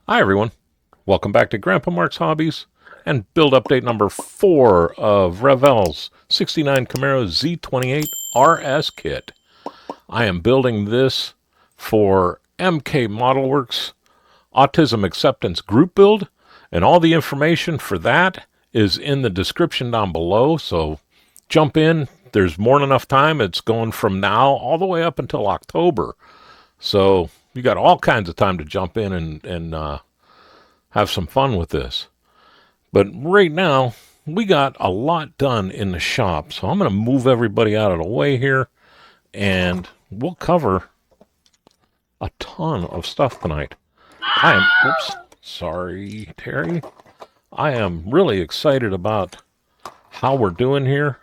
Hi, everyone. Welcome back to Grandpa Mark's Hobbies and build update number 4 of Revell's 69 Camaro Z28 RS kit. I am building this for MK Modelworks Autism Acceptance group build, and all the information for that is in the description down below, so jump in. There's more than enough time. It's going from now all the way up until October. So you got all kinds of time to jump in and have some fun with this. But right now, we got a lot done in the shop, so I'm going to move everybody out of the way here, and we'll cover a ton of stuff tonight. Sorry, Terry. I am really excited about how we're doing here.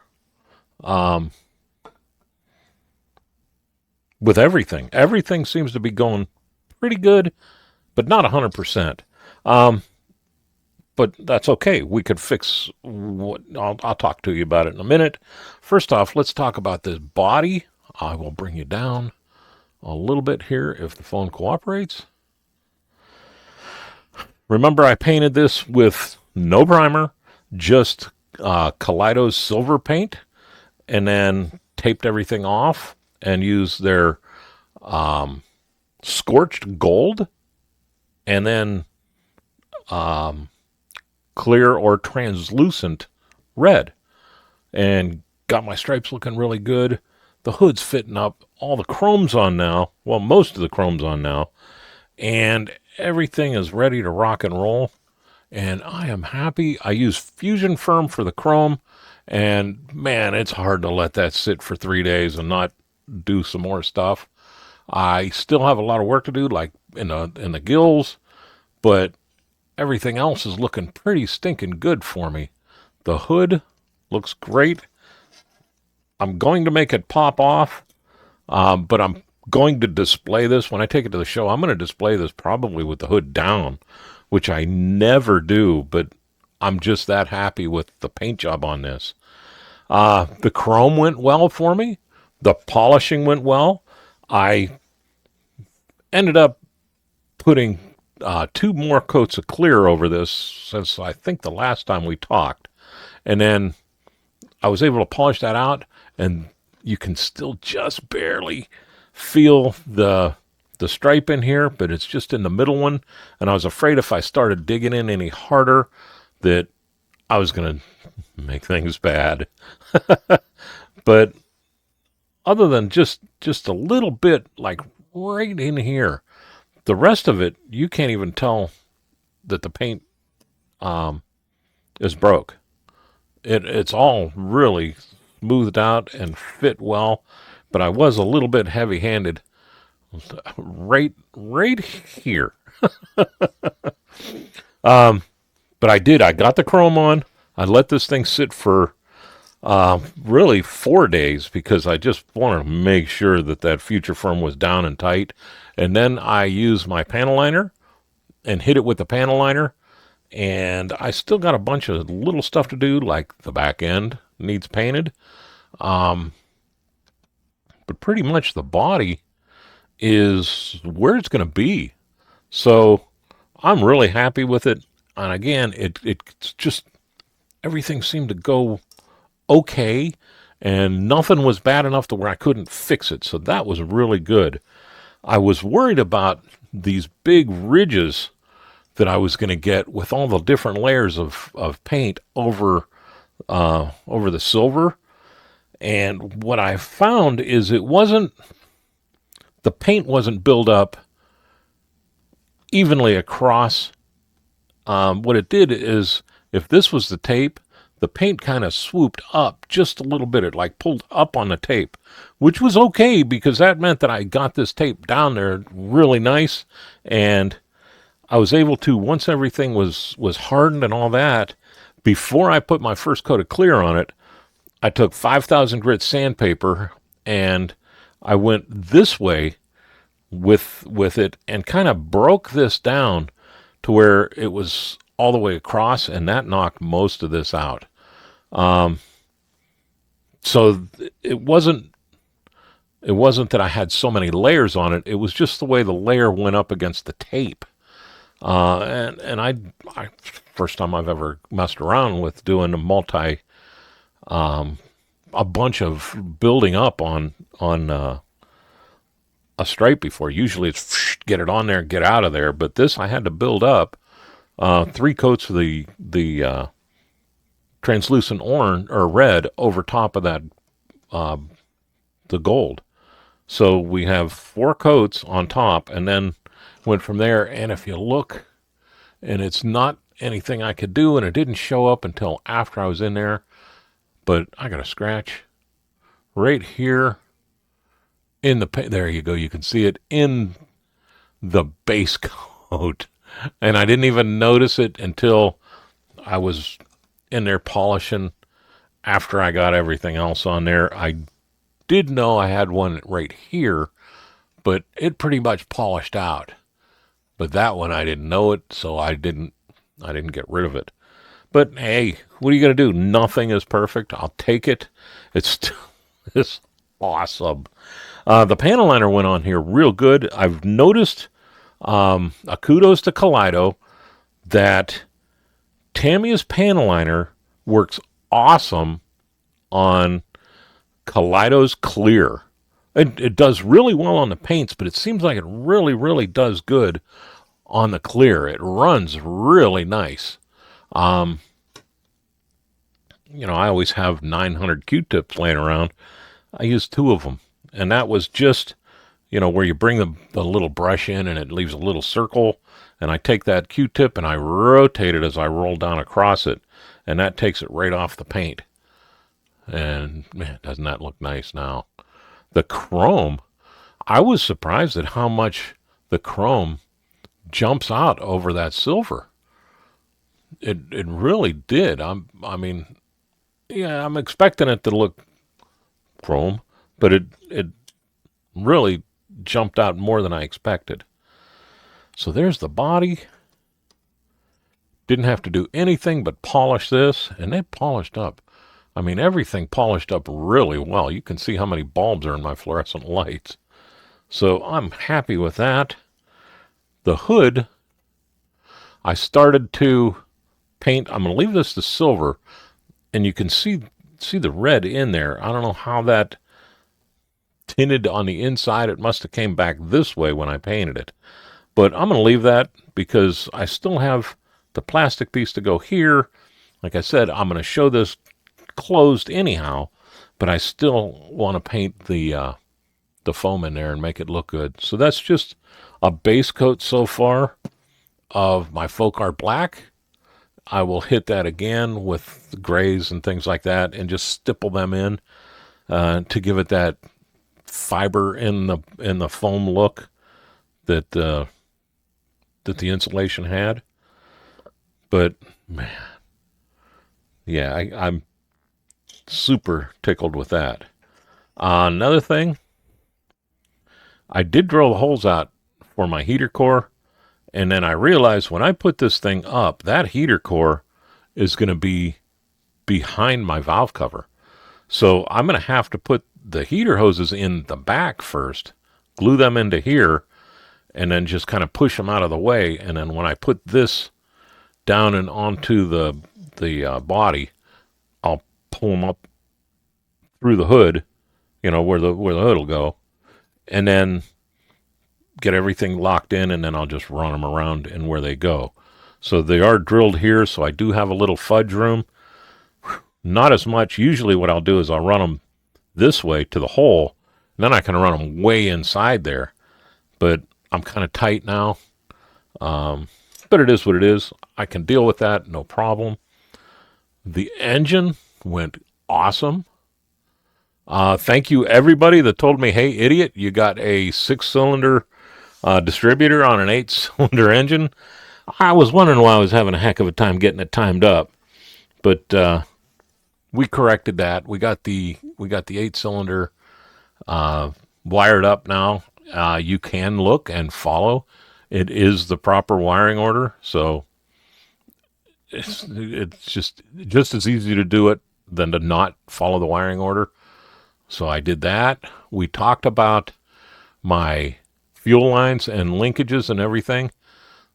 With everything. Everything seems to be going pretty good, but not 100%. But that's okay. We could fix what I'll talk to you about it in a minute. First off, let's talk about this body. I will bring you down a little bit here if the phone cooperates. Remember, I painted this with no primer, just Kaleido's silver paint, and then taped everything off and used their scorched gold, and then clear or translucent red, and got my stripes looking really good. The hood's fitting up. All the chrome's on now. Well, most of the chrome's on now. And everything is ready to rock and roll. And I am happy. I use Fusion Firm for the chrome. And man, it's hard to let that sit for 3 days and not do some more stuff. I still have a lot of work to do, like in the gills, but everything else is looking pretty stinking good for me. The hood looks great. I'm going to make it pop off, but I'm going to display this. When I take it to the show, I'm going to display this probably with the hood down, which I never do, but I'm just that happy with the paint job on this. The chrome went well for me. The polishing went well. I ended up putting 2 more coats of clear over this since I think the last time we talked. And then I was able to polish that out, and you can still just barely feel the stripe in here, but it's just in the middle one. And I was afraid if I started digging in any harder that I was going to make things bad. But other than just a little bit, like right in here, the rest of it, you can't even tell that the paint is broke. It's all really smoothed out and fit well, but I was a little bit heavy-handed right here. But I did. I got the chrome on. I let this thing sit for really 4 days because I just wanted to make sure that Future Firm was down and tight. And then I used my panel liner and hit it with the panel liner. And I still got a bunch of little stuff to do, like the back end needs painted. But pretty much the body is where it's going to be. So I'm really happy with it. And again, it's just everything seemed to go okay, and nothing was bad enough to where I couldn't fix it. So that was really good. I was worried about these big ridges that I was going to get with all the different layers of paint over the silver. And what I found is the paint wasn't built up evenly across. What it did is, if this was the tape, the paint kind of swooped up just a little bit. It like pulled up on the tape, which was okay because that meant that I got this tape down there really nice. And I was able to, once everything was hardened and all that, before I put my first coat of clear on it, I took 5,000 grit sandpaper and I went this way with it and kind of broke this down to where it was all the way across, and that knocked most of this out. So it wasn't that I had so many layers on it. It was just the way the layer went up against the tape. And I first time I've ever messed around with doing a bunch of building up on a stripe before. Usually it's get it on there, get out of there. But this I had to build up 3 coats of the translucent orange or red over top of that the gold. So we have 4 coats on top, and then went from there. And if you look, and it's not anything I could do, and it didn't show up until after I was in there, but I got a scratch right here in the there you go. You can see it in the base coat, and I didn't even notice it until I was in there polishing. After I got everything else on there, I did know I had one right here, but it pretty much polished out. But that one I didn't know it, so I didn't get rid of it. But hey, what are you going to do? Nothing is perfect. I'll take it. It's awesome. The panel liner went on here real good. I've noticed a kudos to Kaleido that Tamiya's panel liner works awesome on Kaleido's clear. It does really well on the paints, but it seems like it really, really does good on the clear. It runs really nice. I always have 900 Q-tips laying around. I use 2 of them, and that was just, where you bring the little brush in and it leaves a little circle, and I take that Q-tip and I rotate it as I roll down across it, and that takes it right off the paint. And man, doesn't that look nice now? The chrome, I was surprised at how much the chrome jumps out over that silver. It really did. I'm expecting it to look chrome, but it really jumped out more than I expected. So there's the body. Didn't have to do anything but polish this, and they polished up. Everything polished up really well. You can see how many bulbs are in my fluorescent lights. So I'm happy with that. The hood, I started to paint. I'm going to leave this to silver, and you can see the red in there. I don't know how that tinted on the inside. It must have came back this way when I painted it. But I'm going to leave that because I still have the plastic piece to go here. Like I said, I'm going to show this closed anyhow, but I still want to paint the foam in there and make it look good. So that's just a base coat so far of my folk art black. I will hit that again with the grays and things like that and just stipple them in to give it that fiber in the foam look that the insulation had. But man, yeah, I'm super tickled with that. Another thing, I did drill the holes out for my heater core, and then I realized when I put this thing up, that heater core is going to be behind my valve cover. So I'm going to have to put the heater hoses in the back first, glue them into here, and then just kind of push them out of the way. And then when I put this down and onto the body, I'll pull them up through the hood, where the hood will go, and then get everything locked in, and then I'll just run them around and where they go. So they are drilled here, so I do have a little fudge room. Not as much. Usually what I'll do is I'll run them this way to the hole, and then I can run them way inside there. But I'm kind of tight now. But it is what it is. I can deal with that, no problem. The engine went awesome. Thank you everybody that told me, hey idiot, you got a 6-cylinder distributor on an 8-cylinder engine. I was wondering why I was having a heck of a time getting it timed up, but we corrected that. We got the 8-cylinder wired up now. You can look and follow. It is the proper wiring order, so it's just as easy to do it than to not follow the wiring order. So I did that. We talked about my fuel lines and linkages and everything.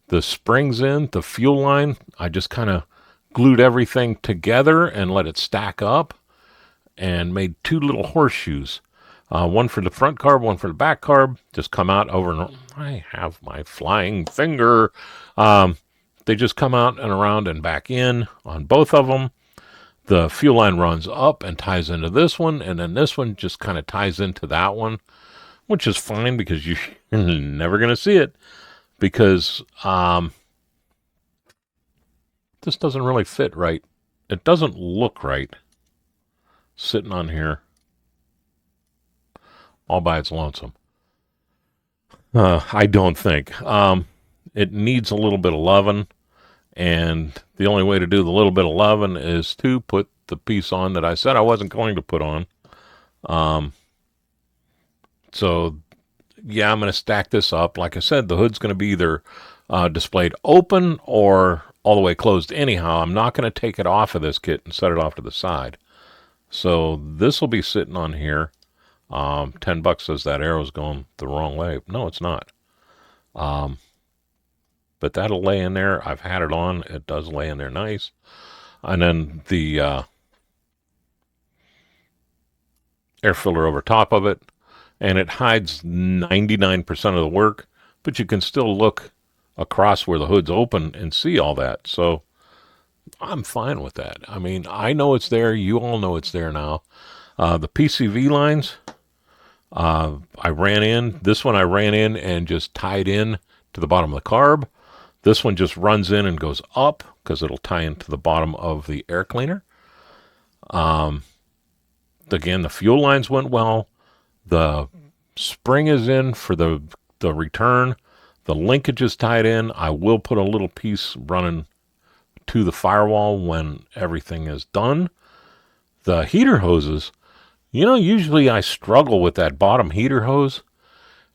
The springs in, the fuel line, I just kind of glued everything together and let it stack up and made two little horseshoes. One for the front carb, one for the back carb. Just come out over and I have my flying finger. They just come out and around and back in on both of them. The fuel line runs up and ties into this one, and then this one just kind of ties into that one, which is fine because you're never going to see it because this doesn't really fit right. It doesn't look right sitting on here all by its lonesome. I don't think. It needs a little bit of loving, and the only way to do the little bit of loving is to put the piece on that I said I wasn't going to put on. So, yeah, I'm going to stack this up. Like I said, the hood's going to be either displayed open or all the way closed anyhow. I'm not going to take it off of this kit and set it off to the side. So this will be sitting on here. $10 says that arrow's going the wrong way. No, it's not. But that'll lay in there. I've had it on. It does lay in there nice. And then the air filter over top of it. And it hides 99% of the work. But you can still look across where the hood's open and see all that. So I'm fine with that. I mean, I know it's there. You all know it's there now. The PCV lines, I ran in. This one I ran in and just tied in to the bottom of the carb. This one just runs in and goes up because it'll tie into the bottom of the air cleaner. Again, the fuel lines went well. The spring is in for the return. The linkage is tied in. I will put a little piece running to the firewall when everything is done. The heater hoses, usually I struggle with that bottom heater hose.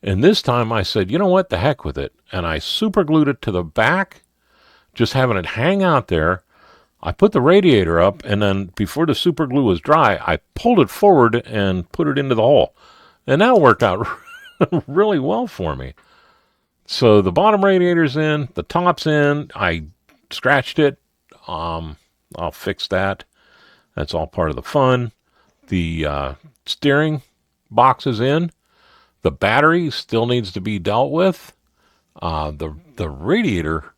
And this time I said, you know what, the heck with it. And I super glued it to the back, just having it hang out there. I put the radiator up, and then before the super glue was dry, I pulled it forward and put it into the hole. And that worked out really well for me. So the bottom radiator's in, the top's in. I scratched it. I'll fix that. That's all part of the fun. The steering box is in. The battery still needs to be dealt with. The radiator,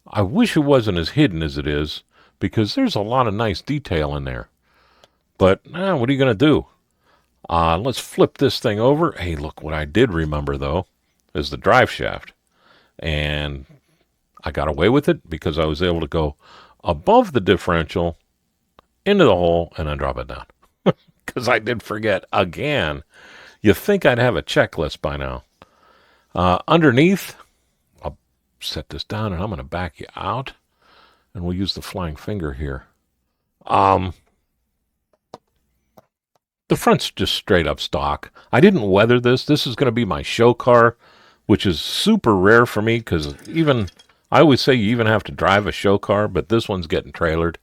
I wish it wasn't as hidden as it is, because there's a lot of nice detail in there. But what are you going to do? Let's flip this thing over. Hey, look, what I did remember, though, is the drive shaft. And I got away with it because I was able to go above the differential into the hole and then drop it down. Because I did forget again. You think I'd have a checklist by now. Underneath, I'll set this down and I'm going to back you out. And we'll use the flying finger here. The front's just straight up stock. I didn't weather this. This is going to be my show car, which is super rare for me because I always say you even have to drive a show car, but this one's getting trailered.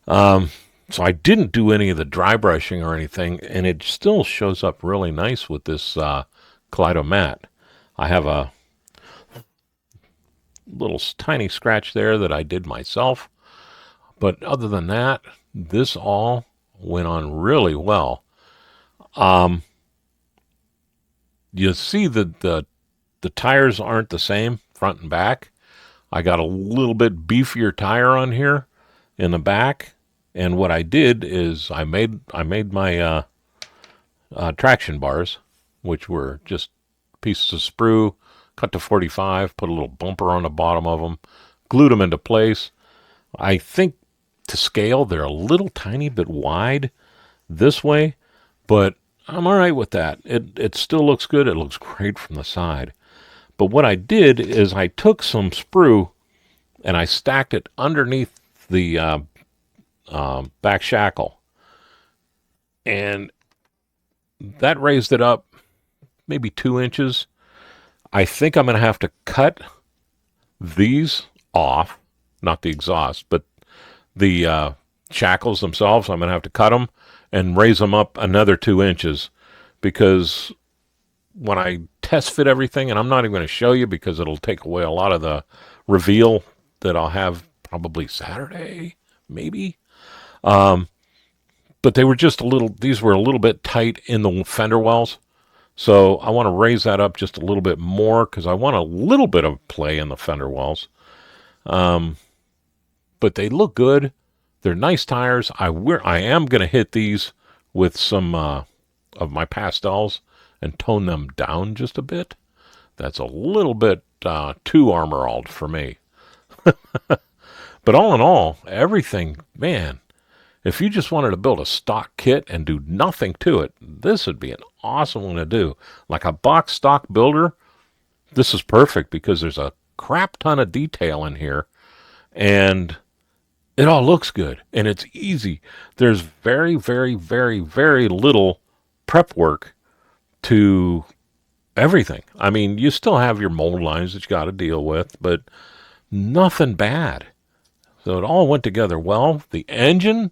So I didn't do any of the dry brushing or anything, and it still shows up really nice with this Kaleido matte. I have a little tiny scratch there that I did myself, but other than that, this all went on really well. You see that the tires aren't the same front and back. I got a little bit beefier tire on here in the back. And what I did is I made my traction bars, which were just pieces of sprue, cut to 45, put a little bumper on the bottom of them, glued them into place. I think to scale, they're a little tiny bit wide this way, but I'm all right with that. It still looks good. It looks great from the side. But what I did is I took some sprue and I stacked it underneath the back shackle, and that raised it up maybe 2 inches. I think I'm going to have to cut these off, not the exhaust, but the shackles themselves. I'm going to have to cut them and raise them up another 2 inches, because when I test fit everything, and I'm not even going to show you because it'll take away a lot of the reveal that I'll have probably Saturday, maybe. But they were just these were a little bit tight in the fender wells. So I want to raise that up just a little bit more because I want a little bit of play in the fender wells. But they look good. They're nice tires. I am going to hit these with some of my pastels and tone them down just a bit. That's a little bit too armor-alled for me. But all in all, everything, man, if you just wanted to build a stock kit and do nothing to it, this would be an awesome one to do. Like a box stock builder, this is perfect because there's a crap ton of detail in here, and it all looks good, and it's easy. There's very, very, very, very little prep work to everything. I mean, you still have your mold lines that you got to deal with, but nothing bad. So it all went together well. The engine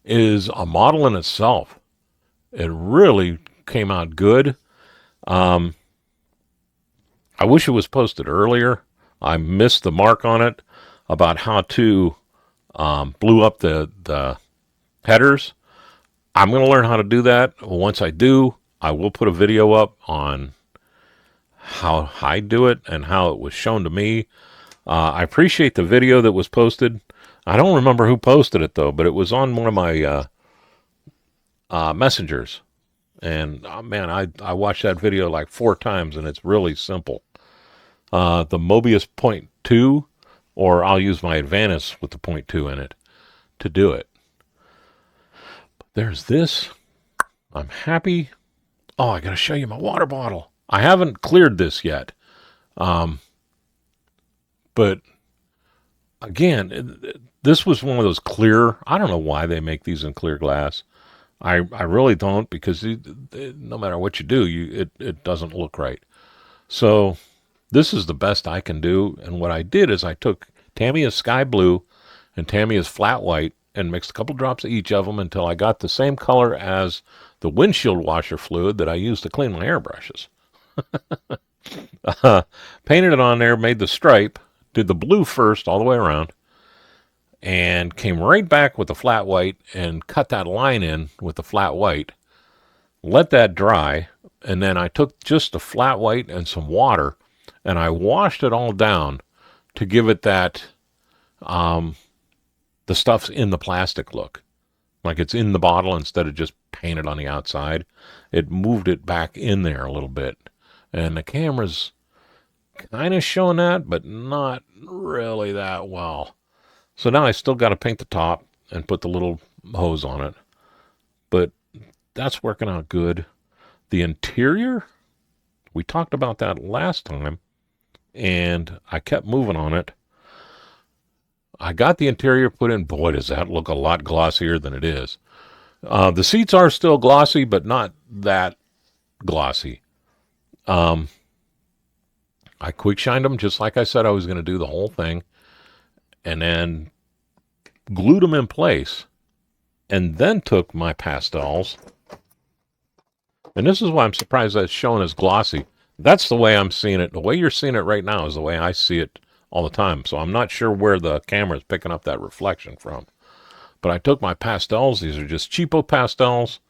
is a model in itself. It really came out good. I wish it was posted earlier. I missed the mark on it about how to blew up the headers. I'm going to learn how to do that. Once I do, I will put a video up on how I do it and how it was shown to me. I appreciate the video that was posted. I don't remember who posted it, though, but it was on one of my messengers. And, man, I watched that video like 4 times, and it's really simple. The Mobius Point 2, or I'll use my Advantis with the Point 2 in it to do it. But there's this. I'm happy. Oh, I got to show you my water bottle. I haven't cleared this yet. But, again, this was one of those clear. I don't know why they make these in clear glass. I really don't, because no matter what you do, it doesn't look right. So this is the best I can do. And what I did is I took Tamiya's Sky Blue and Tamiya's Flat White and mixed a couple drops of each of them until I got the same color as the windshield washer fluid that I used to clean my airbrushes. Painted it on there, made the stripe, did the blue first all the way around, and came right back with the flat white and cut that line in with the flat white, let that dry, and then I took just the flat white and some water, and I washed it all down to give it that, the stuff's in the plastic look. Like it's in the bottle instead of just painted on the outside. It moved it back in there a little bit. And the camera's kind of showing that, but not really that well. So now I still got to paint the top and put the little hose on it. But that's working out good. The interior, we talked about that last time, and I kept moving on it. I got the interior put in. Boy, does that look a lot glossier than it is. The seats are still glossy, but not that glossy. I quick shined them just like I said I was going to do the whole thing, and then glued them in place, and then took my pastels. And this is why I'm surprised that it's shown as glossy. That's the way I'm seeing it. The way you're seeing it right now is the way I see it all the time. So I'm not sure where the camera is picking up that reflection from. But I took my pastels. These are just cheapo pastels.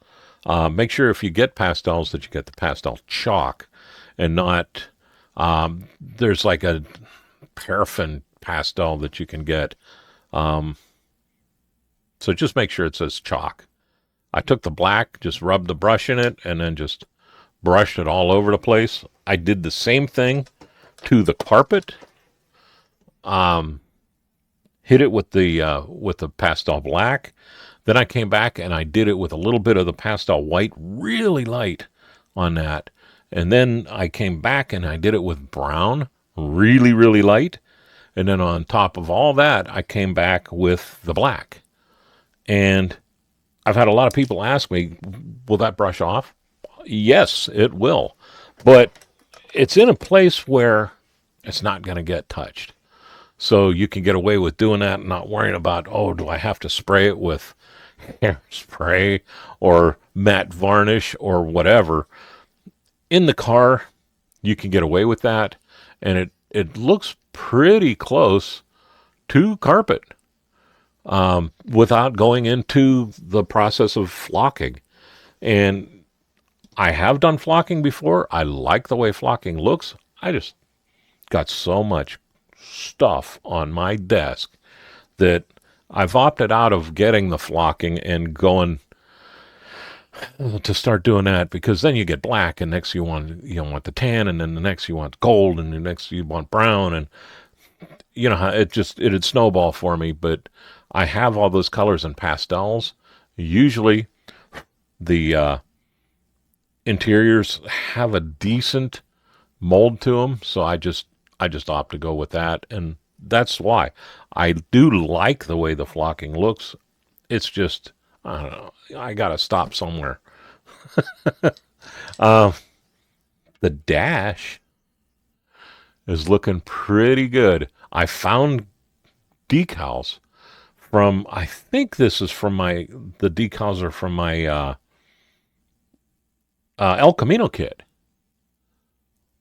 Make sure if you get pastels that you get the pastel chalk and not, there's like a paraffin pastel that you can get. So just make sure it says chalk. I took the black, just rubbed the brush in it, and then just brushed it all over the place. I did the same thing to the carpet. Hit it with the pastel black. Then I came back and I did it with a little bit of the pastel white, really light on that. And then I came back and I did it with brown, really, really light. And then on top of all that, I came back with the black. And I've had a lot of people ask me, will that brush off? Yes, it will. But it's in a place where it's not going to get touched. So you can get away with doing that and not worrying about, oh, do I have to spray it with hairspray or matte varnish or whatever. In the car, you can get away with that, and it looks pretty close to carpet without going into the process of flocking. And I have done flocking before. I like the way flocking looks. I just got so much stuff on my desk that I've opted out of getting the flocking and going to start doing that, because then you get black, and next you want the tan, and then the next you want gold, and the next you want brown, and you know how it'd snowball for me. But I have all those colors and pastels. Usually the interiors have a decent mold to them, so I just opt to go with that, and that's why I do like the way the flocking looks. It's just, I don't know, I gotta stop somewhere. The dash is looking pretty good. I found decals from, I think this is from the decals are from my El Camino kit,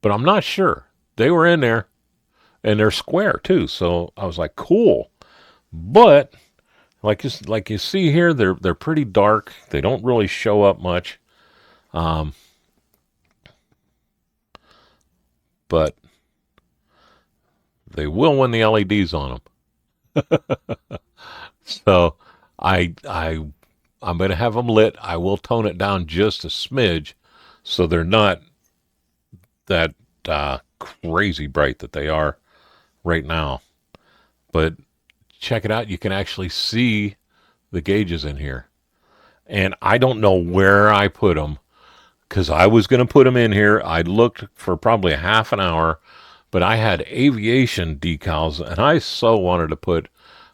but I'm not sure. They were in there, and they're square too, so I was like, cool. But like you see here, they're pretty dark. They don't really show up much, but they will when the LED's on them. So I'm going to have them lit. I will tone it down just a smidge, so they're not that crazy bright that they are right now. But check it out. You can actually see the gauges in here. And I don't know where I put them, because I was going to put them in here. I looked for probably a half an hour, but I had aviation decals, and I so wanted to put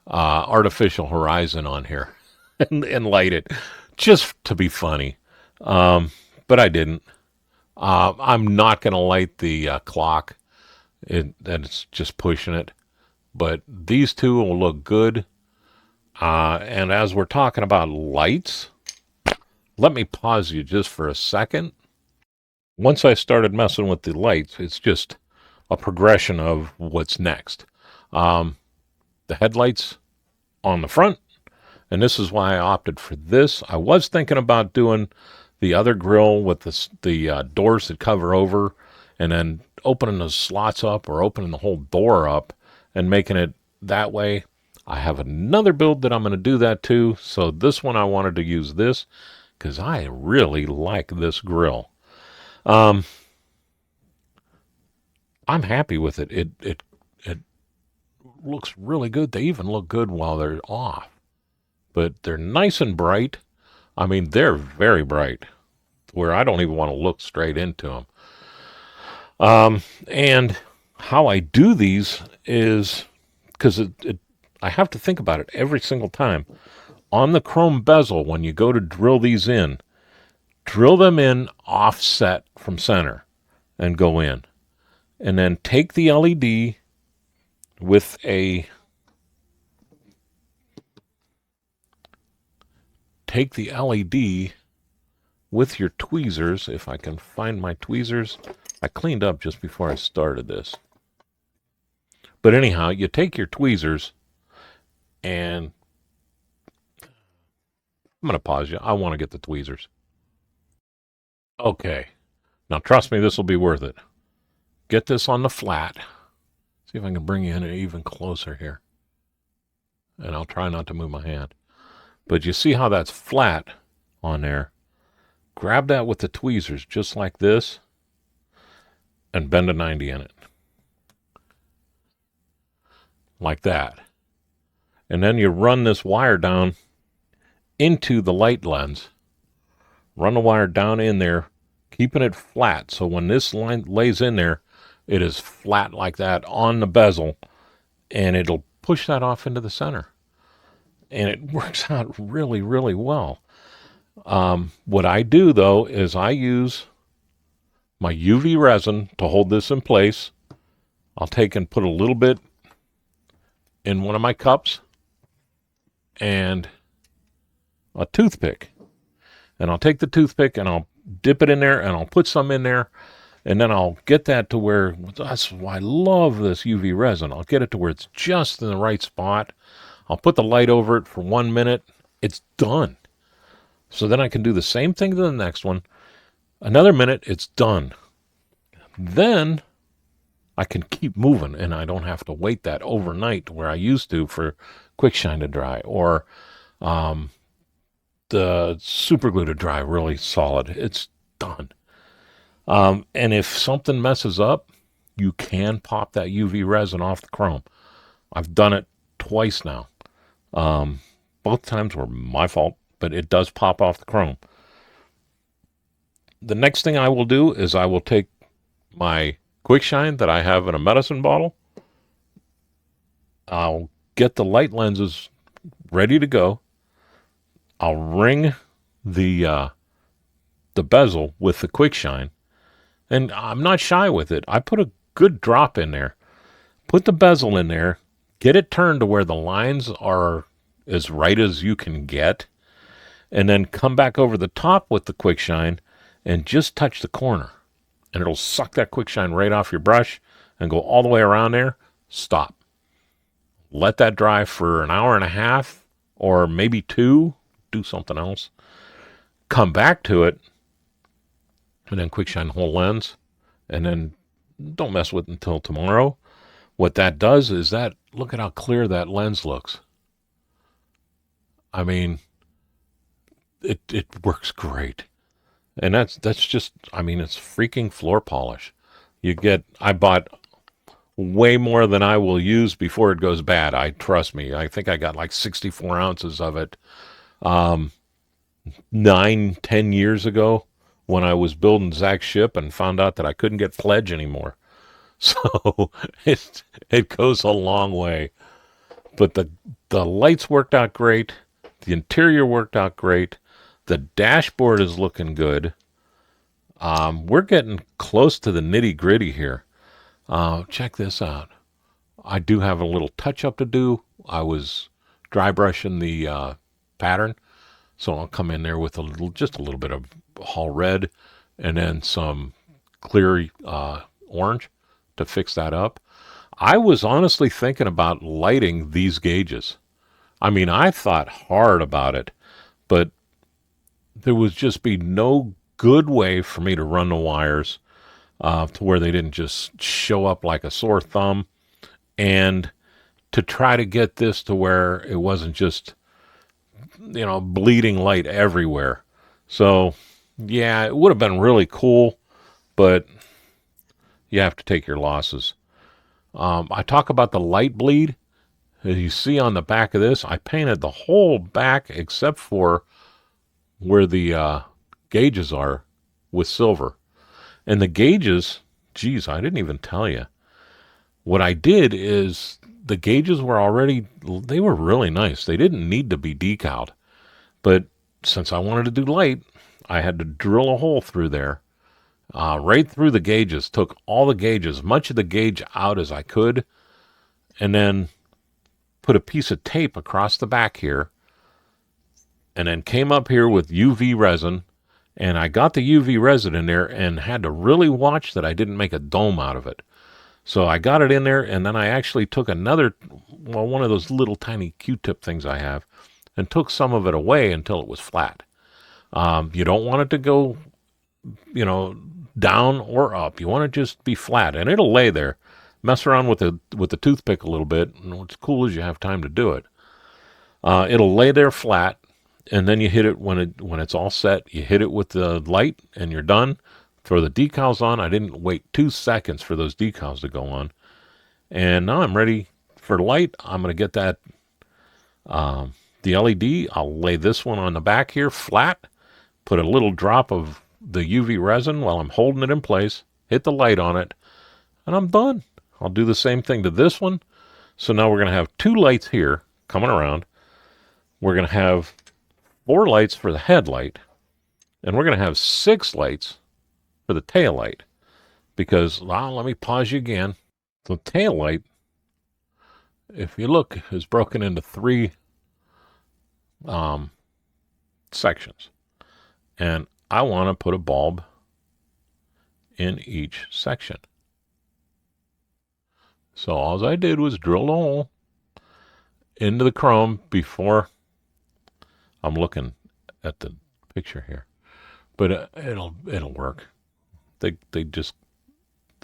artificial horizon on here and light it just to be funny. But I didn't. I'm not going to light the clock. It's just pushing it. But these two will look good. And as we're talking about lights, let me pause you just for a second. Once I started messing with the lights, it's just a progression of what's next. The headlights on the front, and this is why I opted for this. I was thinking about doing the other grill with the doors that cover over, and then opening the slots up or opening the whole door up and making it that way. I have another build that I'm going to do that too. So this one I wanted to use this because I really like this grill. I'm happy with it. It looks really good. They even look good while they're off. But they're nice and bright. I mean, they're very bright, where I don't even want to look straight into them. And how I do these is, because I have to think about it every single time. On the chrome bezel, when you go to drill these in, drill them in offset from center and go in. And then take the LED with your tweezers. If I can find my tweezers. I cleaned up just before I started this. But anyhow, you take your tweezers, and I'm going to pause you. I want to get the tweezers. Okay. Now trust me, this will be worth it. Get this on the flat. See if I can bring you in even closer here. And I'll try not to move my hand. But you see how that's flat on there? Grab that with the tweezers just like this and bend a 90 in it. Like that. And then you run this wire down into the light lens. Run the wire down in there, keeping it flat. So when this line lays in there, it is flat like that on the bezel, and it'll push that off into the center. And it works out really, really well. What I do, though, is I use my UV resin to hold this in place. I'll take and put a little bit in one of my cups and a toothpick. And I'll take the toothpick and I'll dip it in there, and I'll put some in there, and then I'll get that to where, that's why I love this UV resin. I'll get it to where it's just in the right spot. I'll put the light over it for 1 minute. It's done. So then I can do the same thing to the next one. Another minute, it's done. Then I can keep moving, and I don't have to wait that overnight where I used to for quick shine to dry, or the super glue to dry really solid. It's done. And if something messes up, you can pop that UV resin off the chrome. I've done it twice now. Both times were my fault, but it does pop off the chrome. The next thing I will do is I will take my quick shine that I have in a medicine bottle. I'll get the light lenses ready to go. I'll ring the bezel with the quick shine, and I'm not shy with it. I put a good drop in there. Put the bezel in there, get it turned to where the lines are as right as you can get, and then come back over the top with the quick shine and just touch the corner. And it'll suck that quick shine right off your brush and go all the way around there. Stop. Let that dry for an hour and a half or maybe 2. Do something else. Come back to it and then quick shine the whole lens, and then don't mess with it until tomorrow. What that does is that, look at how clear that lens looks. I mean, it works great. And that's just, I mean, it's freaking floor polish. I bought way more than I will use before it goes bad. Trust me. I think I got like 64 ounces of it 9-10 years ago when I was building Zach's ship and found out that I couldn't get pledge anymore. So it goes a long way. But the lights worked out great. The interior worked out great. The dashboard is looking good. We're getting close to the nitty-gritty here. Check this out. I do have a little touch-up to do. I was dry brushing the pattern, so I'll come in there with just a little bit of Hall Red and then some clear orange to fix that up. I was honestly thinking about lighting these gauges. I mean, I thought hard about it, but there would just be no good way for me to run the wires to where they didn't just show up like a sore thumb, and to try to get this to where it wasn't just, bleeding light everywhere. So, yeah, it would have been really cool, but you have to take your losses. I talk about the light bleed. As you see on the back of this, I painted the whole back except for where the gauges are with silver. And the gauges, geez, I didn't even tell you. What I did is the gauges they were really nice. They didn't need to be decaled. But since I wanted to do light, I had to drill a hole through there, right through the gauges, took all the gauges, much of the gauge out as I could, and then put a piece of tape across the back here, and then came up here with UV resin, and I got the UV resin in there and had to really watch that I didn't make a dome out of it. So I got it in there, and then I actually took one of those little tiny Q-tip things I have, and took some of it away until it was flat. You don't want it to go, down or up. You want it to just be flat, and it'll lay there. Mess around with the toothpick a little bit, and what's cool is you have time to do it. It'll lay there flat, and then you hit it when it's all set. You hit it with the light, and you're done. Throw the decals on. I didn't wait 2 seconds for those decals to go on. And now I'm ready for light. I'm going to get that, the LED. I'll lay this one on the back here flat, put a little drop of the UV resin while I'm holding it in place, hit the light on it, and I'm done. I'll do the same thing to this one. So now we're going to have 2 lights here coming around. We're going to have 4 lights for the headlight, and we're going to have 6 lights for the tail light, because, let me pause you again. The tail light, if you look, is broken into 3 sections, and I want to put a bulb in each section. So all I did was drill a hole into the chrome before. I'm looking at the picture here, but it'll work. They're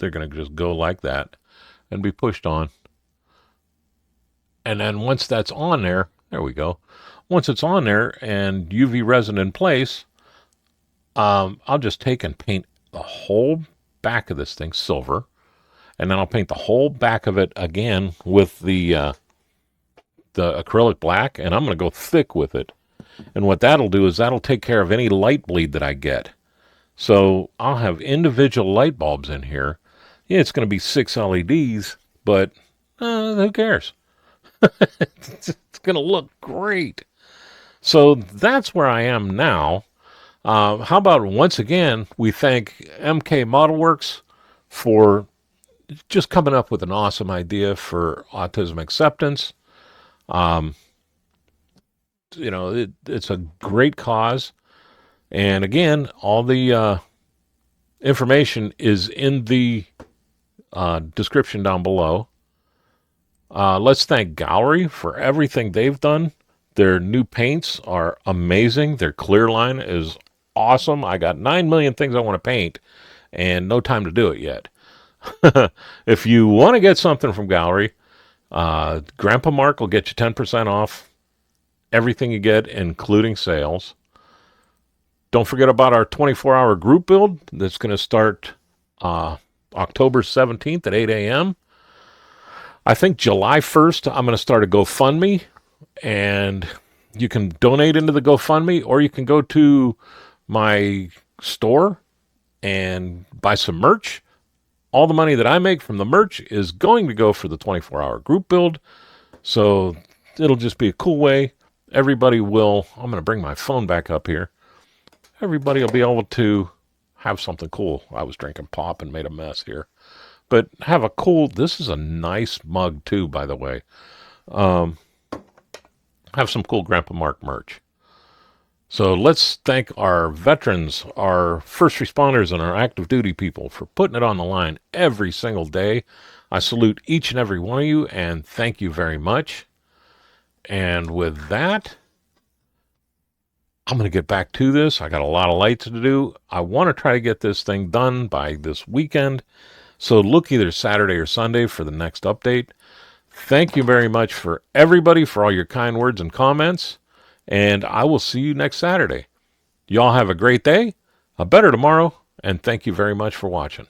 gonna just go like that and be pushed on. And then once that's on there we go. Once it's on there and UV resin in place, I'll just take and paint the whole back of this thing silver, and then I'll paint the whole back of it again with the acrylic black, and I'm going to go thick with it. And what that'll do is that'll take care of any light bleed that I get. So I'll have individual light bulbs in here. Yeah, it's going to be 6 LEDs, but who cares? It's going to look great. So that's where I am now. How about once again, we thank MK Modelworks for just coming up with an awesome idea for Autism Acceptance. It's a great cause. And again, all the information is in the description down below. Let's thank Gallery for everything they've done. Their new paints are amazing. Their clear line is awesome. I got 9 million things I want to paint and no time to do it yet. If you want to get something from Gallery, Grandpa Mark will get you 10% off everything you get, including sales. Don't forget about our 24-hour group build that's going to start October 17th at 8 a.m. I think July 1st, I'm going to start a GoFundMe, and you can donate into the GoFundMe, or you can go to my store and buy some merch. All the money that I make from the merch is going to go for the 24-hour group build. So it'll just be a cool way. Everybody will, I'm going to bring my phone back up here. Everybody will be able to have something cool. I was drinking pop and made a mess here. But have a cool, this is a nice mug too, by the way. Have some cool Grandpa Mark merch. So let's thank our veterans, our first responders, and our active duty people for putting it on the line every single day. I salute each and every one of you, and thank you very much. And with that, I'm going to get back to this. I got a lot of lights to do. I want to try to get this thing done by this weekend. So look either Saturday or Sunday for the next update. Thank you very much for everybody for all your kind words and comments. And I will see you next Saturday. Y'all have a great day, a better tomorrow, and thank you very much for watching.